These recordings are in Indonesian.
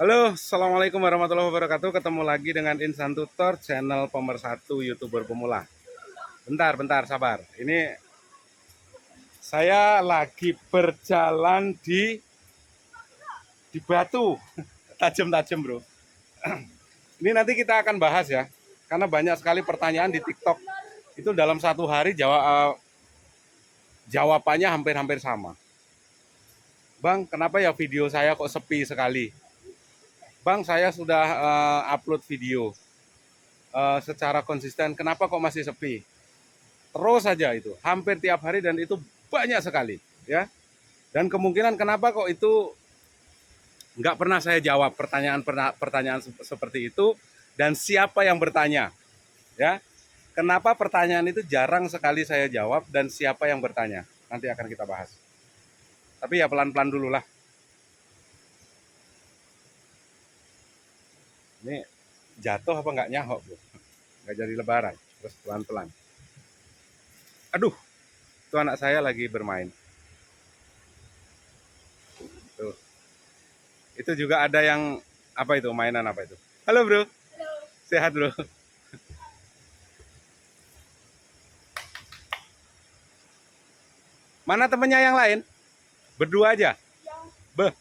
Halo, assalamualaikum warahmatullahi wabarakatuh. Ketemu lagi dengan Insan Tutor, channel pemersatu youtuber pemula. Bentar, sabar. Ini saya lagi berjalan di batu, tajam-tajam bro. Ini nanti kita akan bahas ya, karena banyak sekali pertanyaan di TikTok. Itu dalam satu hari jawabannya hampir-hampir sama. Bang, kenapa ya video saya kok sepi sekali? Bang, saya sudah upload video secara konsisten, kenapa kok masih sepi? Terus saja itu, hampir tiap hari dan itu banyak sekali, ya. Dan kemungkinan kenapa kok itu nggak pernah saya jawab pertanyaan seperti itu dan siapa yang bertanya, ya. Kenapa pertanyaan itu jarang sekali saya jawab dan siapa yang bertanya? Nanti akan kita bahas. Tapi ya pelan-pelan dulu lah. Ini jatuh apa nggak nyahok, bro? Nggak jadi lebaran. Terus pelan-pelan. Aduh, itu anak saya lagi bermain. Tuh. Itu juga ada yang apa itu mainan apa itu? Halo bro, sehat bro. Mana temennya yang lain? Berdua aja. Beh.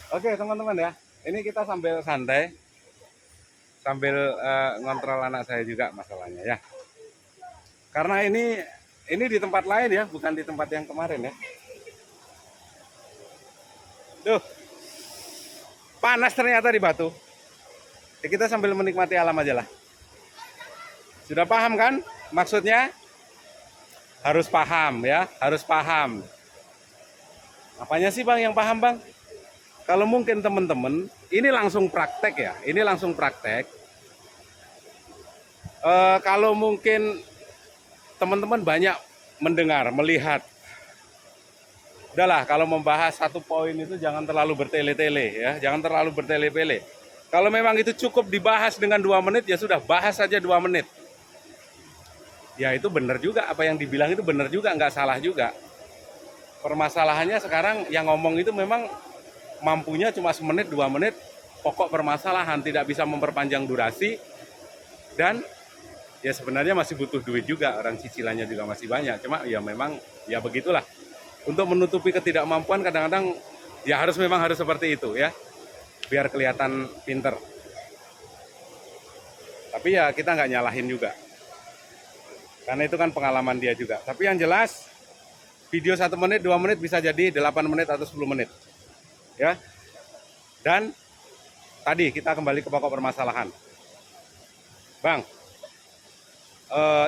Oke teman-teman ya, ini kita sambil santai, sambil ngontrol anak saya juga masalahnya ya. Karena ini di tempat lain ya, bukan di tempat yang kemarin ya. Duh, panas ternyata di batu. Ya, kita sambil menikmati alam aja lah. Sudah paham kan maksudnya? Harus paham ya, harus paham. Apanya sih bang yang paham bang? Kalau mungkin teman-teman, ini langsung praktek ya, ini langsung praktek. Kalau mungkin teman-teman banyak mendengar, melihat, udahlah kalau membahas satu poin itu jangan terlalu bertele-tele ya, jangan terlalu bertele-tele. Kalau memang itu cukup dibahas dengan 2 menit, ya sudah bahas saja 2 menit. Ya itu benar juga, apa yang dibilang itu benar juga, nggak salah juga. Permasalahannya sekarang yang ngomong itu memang mampunya cuma 1 menit, 2 menit, pokok permasalahan, tidak bisa memperpanjang durasi, dan ya sebenarnya masih butuh duit juga, orang cicilannya juga masih banyak, cuma ya memang ya begitulah. Untuk menutupi ketidakmampuan kadang-kadang ya memang harus seperti itu ya, biar kelihatan pinter. Tapi ya kita nggak nyalahin juga, karena itu kan pengalaman dia juga. Tapi yang jelas video 1 menit, 2 menit bisa jadi 8 menit atau 10 menit ya. Dan tadi kita kembali ke pokok permasalahan. Bang,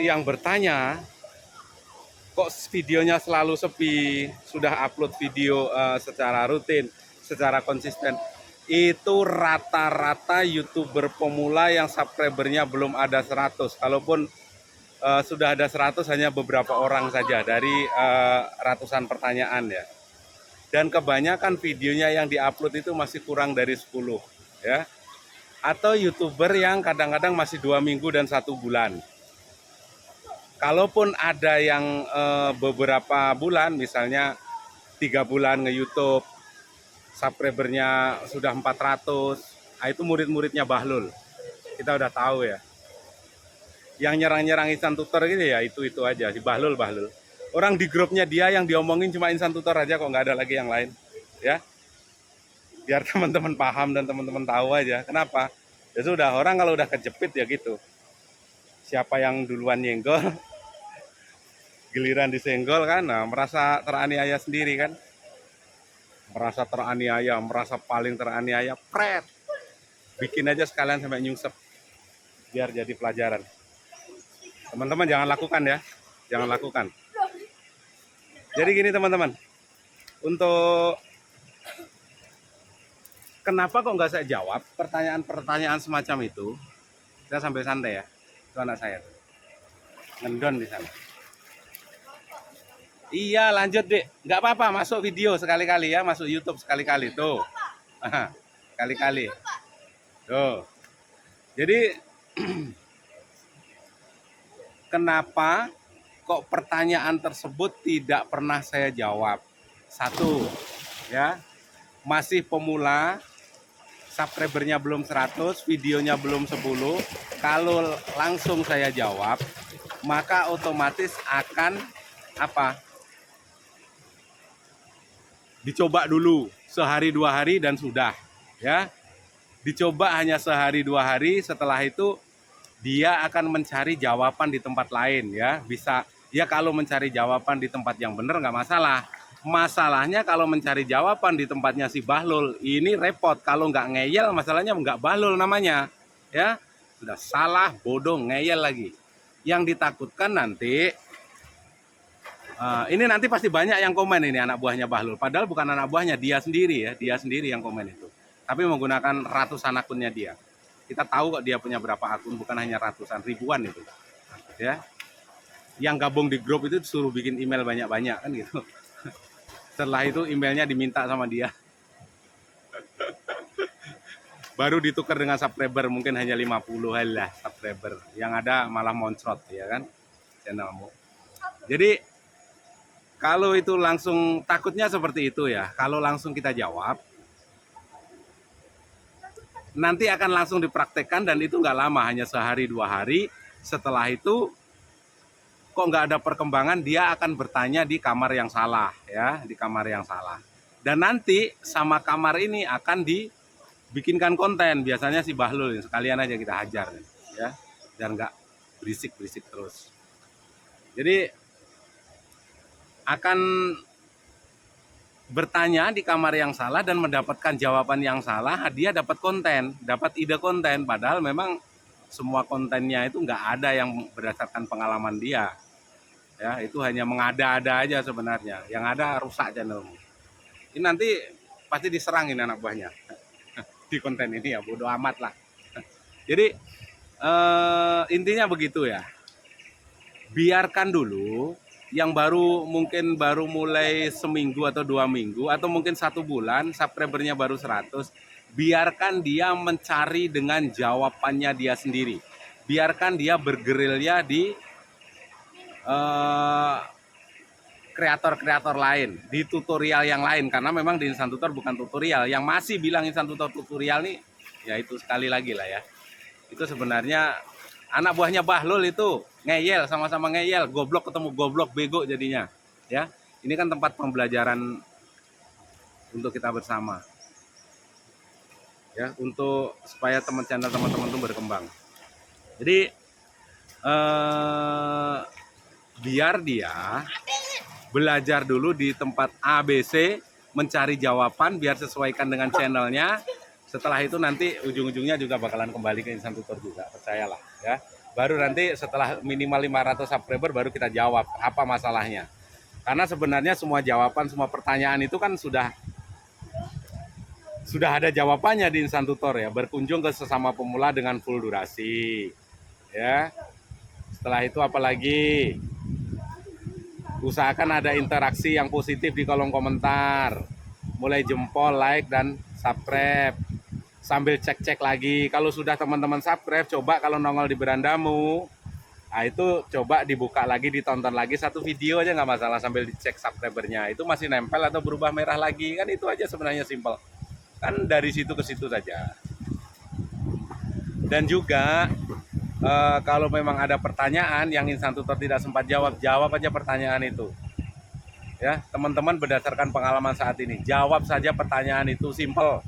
yang bertanya kok videonya selalu sepi, sudah upload video secara rutin, secara konsisten. Itu rata-rata youtuber pemula yang subscribernya belum ada 100. Kalaupun sudah ada 100, hanya beberapa orang saja dari ratusan pertanyaan ya. Dan kebanyakan videonya yang diupload itu masih kurang dari 10 ya. Atau youtuber yang kadang-kadang masih 2 minggu dan 1 bulan. Kalaupun ada yang beberapa bulan, misalnya 3 bulan nge-YouTube, subscribernya sudah 400, nah itu murid-muridnya Bahlul. Kita udah tahu ya. Yang nyerang-nyerang Insan Tutor gitu ya, itu aja, si Bahlul. Orang di grupnya dia yang diomongin cuma Insan Tutor aja, kok nggak ada lagi yang lain. Ya, biar teman-teman paham dan teman-teman tahu aja. Kenapa? Ya sudah, orang kalau udah kejepit ya gitu. Siapa yang duluan nyenggol, giliran disenggol kan, nah, merasa teraniaya sendiri kan, merasa teraniaya, merasa paling teraniaya, pret, bikin aja sekalian sampai nyungsep, biar jadi pelajaran. Teman-teman jangan lakukan ya, jangan lakukan. Jadi gini teman-teman, untuk kenapa kok nggak saya jawab pertanyaan-pertanyaan semacam itu, saya sambil santai ya, itu anak saya ngendon di sana. Iya lanjut dek, nggak apa-apa, masuk video sekali-kali ya, masuk YouTube sekali-kali tuh, kali-kali tuh. Jadi kenapa kok pertanyaan tersebut tidak pernah saya jawab? Satu, ya, masih pemula, subscribernya belum 100, videonya belum 10. Kalau langsung saya jawab, maka otomatis akan apa? Dicoba dulu sehari 2 hari dan sudah, ya. Dicoba hanya sehari 2 hari, setelah itu dia akan mencari jawaban di tempat lain, ya. Bisa ya, kalau mencari jawaban di tempat yang benar nggak masalah. Masalahnya kalau mencari jawaban di tempatnya si Bahlul, ini repot. Kalau nggak ngeyel, masalahnya nggak Bahlul namanya, ya. Sudah salah, bodoh, ngeyel lagi. Yang ditakutkan nanti, ini nanti pasti banyak yang komen ini anak buahnya Bahlul. Padahal bukan anak buahnya, dia sendiri, ya. Dia sendiri yang komen itu. Tapi menggunakan ratusan akunnya dia. Kita tahu kok dia punya berapa akun, bukan hanya ratusan, ribuan itu, ya. Yang gabung di grup itu disuruh bikin email banyak-banyak kan gitu. Setelah itu emailnya diminta sama dia. Baru ditukar dengan subscriber, mungkin hanya 50 lah subscriber. Yang ada malah moncrot, ya kan, channelmu. Jadi kalau itu langsung, takutnya seperti itu ya. Kalau langsung kita jawab, nanti akan langsung dipraktekkan dan itu nggak lama, hanya sehari 2 hari. Setelah itu kok nggak ada perkembangan, dia akan bertanya di kamar yang salah, ya, di kamar yang salah. Dan nanti sama kamar ini akan dibikinkan konten, biasanya si Bahlul, sekalian aja kita hajar, ya, dan nggak berisik-berisik terus. Jadi akan bertanya di kamar yang salah dan mendapatkan jawaban yang salah, dia dapat konten, dapat ide konten, padahal memang semua kontennya itu nggak ada yang berdasarkan pengalaman dia. Ya, itu hanya mengada-ada aja sebenarnya. Yang ada rusak channelmu. Ini nanti pasti diserangin anak buahnya di konten ini, ya, bodoh amat lah. Jadi intinya begitu ya. Biarkan dulu yang mungkin baru mulai seminggu atau 2 minggu atau mungkin 1 bulan, subscribernya baru 100, biarkan dia mencari dengan jawabannya dia sendiri. Biarkan dia bergerilya di kreator-kreator lain, di tutorial yang lain, karena memang di Insan Tutor bukan tutorial. Yang masih bilang Insan Tutor tutorial nih, ya itu sekali lagi lah ya, itu sebenarnya anak buahnya Bahlul itu ngeyel, sama-sama ngeyel, goblok ketemu goblok, bego jadinya, ya. Ini kan tempat pembelajaran untuk kita bersama, ya, untuk supaya channel teman-teman itu berkembang. Jadi biar dia belajar dulu di tempat ABC, mencari jawaban biar sesuaikan dengan channelnya. Setelah itu nanti ujung-ujungnya juga bakalan kembali ke Insan Tutor juga, percayalah, ya. Baru nanti setelah minimal 500 subscriber baru kita jawab apa masalahnya. Karena sebenarnya semua jawaban, semua pertanyaan itu kan sudah ada jawabannya di Insan Tutor, ya. Berkunjung ke sesama pemula dengan full durasi, ya. Setelah itu apalagi, usahakan ada interaksi yang positif di kolom komentar, mulai jempol, like, dan subscribe. Sambil cek-cek lagi, kalau sudah teman-teman subscribe, coba kalau nongol di berandamu, nah itu coba dibuka lagi, ditonton lagi satu video aja nggak masalah, sambil dicek subscribernya itu masih nempel atau berubah merah lagi, kan itu aja sebenarnya, simpel. Kan dari situ ke situ saja. Dan juga kalau memang ada pertanyaan yang Insan Tutor tidak sempat jawab, jawab aja pertanyaan itu, ya. Teman-teman berdasarkan pengalaman saat ini, jawab saja pertanyaan itu, simple.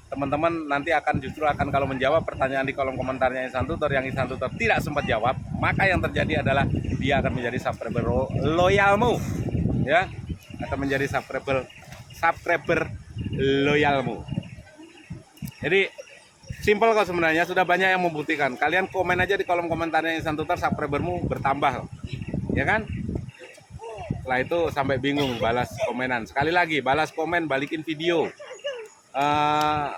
Teman-teman nanti justru akan kalau menjawab pertanyaan di kolom komentarnya Insan Tutor yang Insan Tutor tidak sempat jawab, maka yang terjadi adalah dia akan menjadi subscriber loyalmu, ya, akan menjadi subscriber loyalmu. Jadi simple kok sebenarnya, sudah banyak yang membuktikan. Kalian komen aja di kolom komentarnya Insan Tutor, subscribermu bertambah, ya kan? Setelah itu sampai bingung balas komenan. Sekali lagi, balas komen, balikin video.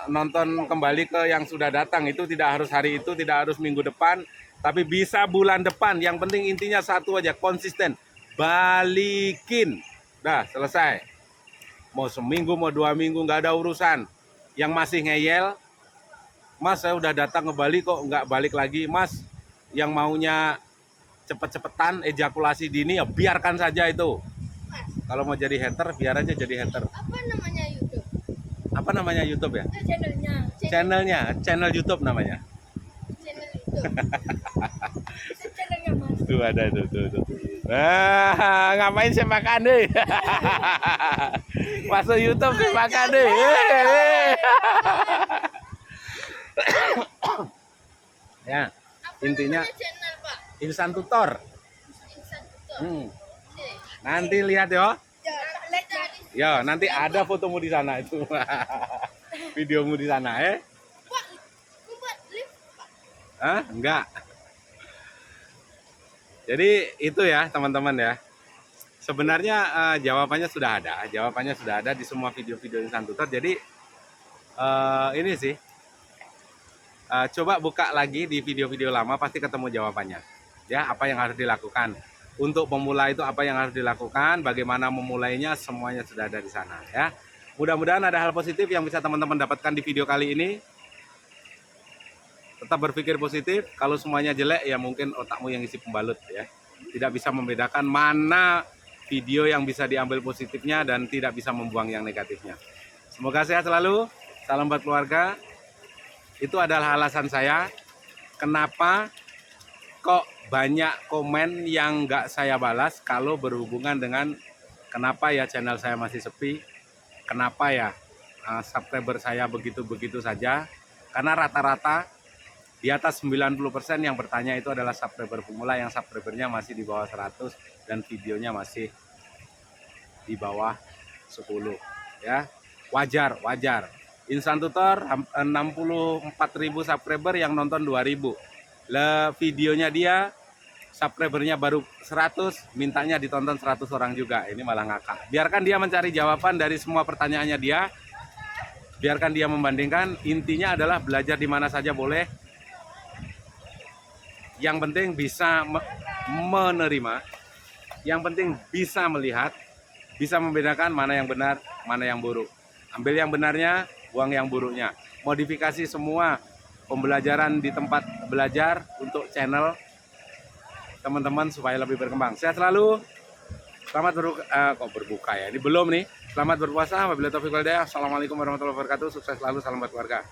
Nonton kembali ke yang sudah datang, itu tidak harus hari itu, tidak harus minggu depan, tapi bisa bulan depan. Yang penting intinya satu aja, konsisten, balikin, dah selesai. Mau seminggu mau 2 minggu nggak ada urusan. Yang masih ngeyel, Mas saya udah datang ke Bali kok nggak balik lagi, Mas. Yang maunya cepet-cepetan ejakulasi dini, ya biarkan saja itu. Kalau mau jadi hater, biar aja jadi hater. Apa namanya YouTube? Apa namanya YouTube ya? Channelnya. Channel YouTube namanya. Channel YouTube. Itu channelnya Mas. Tuh ada tuh. Ngapain saya makan deh? Masuk YouTube saya makan deh. Ya, Apa intinya namanya channel Pak? Insan Tutor. Insan Tutor. Oke. Nanti lihat yo. Ya, lihat tadi. Yo, nanti ada fotomu di sana itu. Videomu di sana, Pak, buat live Pak. Hah? Enggak. Jadi itu ya teman-teman ya. Sebenarnya jawabannya sudah ada. Jawabannya sudah ada di semua video-video Insan Tutor. Jadi ini sih. Coba buka lagi di video-video lama pasti ketemu jawabannya. Ya, apa yang harus dilakukan. Untuk pemula itu apa yang harus dilakukan, bagaimana memulainya, semuanya sudah ada di sana ya. Mudah-mudahan ada hal positif yang bisa teman-teman dapatkan di video kali ini. Tetap berpikir positif. Kalau semuanya jelek ya mungkin otakmu yang isi pembalut ya. Tidak bisa membedakan mana video yang bisa diambil positifnya dan tidak bisa membuang yang negatifnya. Semoga sehat selalu. Salam buat keluarga. Itu adalah alasan saya kenapa kok banyak komen yang nggak saya balas kalau berhubungan dengan kenapa ya channel saya masih sepi, kenapa ya subscriber saya begitu-begitu saja. Karena rata-rata di atas 90% yang bertanya itu adalah subscriber pemula yang subscribernya masih di bawah 100 dan videonya masih di bawah 10 ya. Wajar. Insan Tutor 64.000 subscriber yang nonton 2.000. Lah videonya dia subscribernya baru 100, mintanya ditonton 100 orang juga. Ini malah ngakak. Biarkan dia mencari jawaban dari semua pertanyaannya dia. Biarkan dia membandingkan. Intinya adalah belajar di mana saja boleh. Yang penting bisa menerima. Yang penting bisa melihat, bisa membedakan mana yang benar, mana yang buruk. Ambil yang benarnya, buang yang buruknya. Modifikasi semua pembelajaran di tempat belajar untuk channel teman-teman supaya lebih berkembang. Sehat selalu. Selamat berbuka ya. Ini belum nih. Selamat berpuasa. Wabillahi taufiq wal hidayah. Assalamualaikum warahmatullahi wabarakatuh. Sukses selalu. Salam buat keluarga.